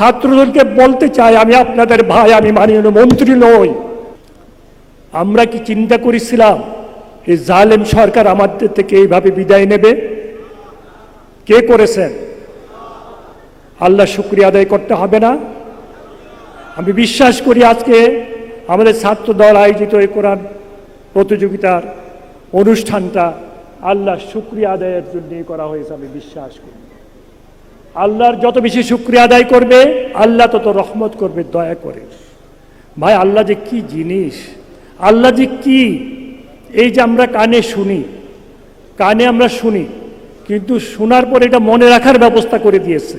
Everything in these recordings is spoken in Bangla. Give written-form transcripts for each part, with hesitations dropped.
ছাত্রদলকে বলতে চাই, আমি আপনাদের ভাই, আমি মাননীয় মন্ত্রী নই। আমরা কি চিন্তা করেছিলাম এই জালেম সরকার আমাদের থেকে এইভাবে বিদায় নেবে? কে করেছেন? আল্লাহ শুকরিয়া আদায় করতে হবে না? আমি বিশ্বাস করি আজকে আমাদের ছাত্র দল আয়োজিত এই কোরআন প্রতিযোগিতার অনুষ্ঠানটা আল্লাহ শুকরিয়া আদায়ের জন্য করা হয়েছে। আমি বিশ্বাস করি আল্লাহর যত বেশি শুকরিয়া আদায় করবে আল্লাহ তত রহমত করবে, দয়া করে। ভাই, আল্লাহ যে কি জিনিস, আল্লাহ যে কি, এই যে আমরা কানে আমরা শুনি, কিন্তু শোনার পর এটা মনে রাখার ব্যবস্থা করে দিয়েছে।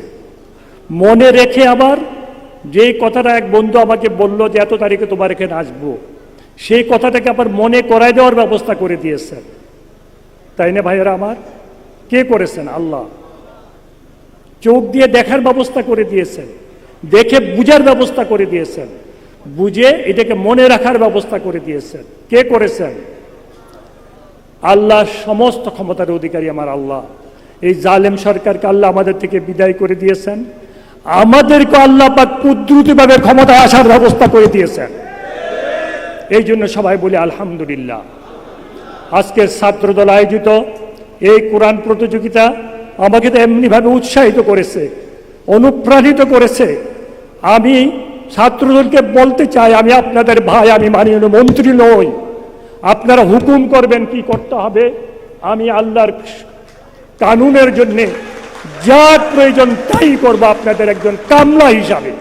মনে রেখে আবার যেই কথাটা এক বন্ধু আমাকে বলল যে এত তারিখে তোমার এখানে আসবো, সেই কথাটাকে আবার মনে করায় দেওয়ার ব্যবস্থা করে দিয়েছেন। তাই না ভাইয়েরা আমার? কে করেছেন? আল্লাহ। চোখ দিয়ে দেখার ব্যবস্থা করে দিয়েছেন, দেখে বুঝার ব্যবস্থা করে দিয়েছেন, বুঝে এটাকে মনে রাখার ব্যবস্থা করে দিয়েছেন। কে করেছেন? আল্লাহ। সমস্ত ক্ষমতার অধিকারী আমার আল্লাহ। এই জালেম সরকারকে আল্লাহ আমাদের থেকে বিদায় করে দিয়েছেন, আমাদেরকে আল্লাহ পাক কুদরতিভাবে ক্ষমতায় আসার ব্যবস্থা করে দিয়েছেন। এই জন্য সবাই বলি আলহামদুলিল্লাহ। আজকের ছাত্রদল আয়োজিত এই কোরআন প্রতিযোগিতা আমাকে তো এমনিভাবে উৎসাহিত করেছে, অনুপ্রাণিত করেছে। আমি ছাত্রদলকে বলতে চাই, আমি আপনাদের ভাই, আমি মাননীয় মন্ত্রী নই। আপনারা হুকুম করবেন কি করতে হবে, আমি আল্লাহর কানুনের জন্যে যা প্রয়োজন তাই করবো, আপনাদের একজন কামলা হিসাবে।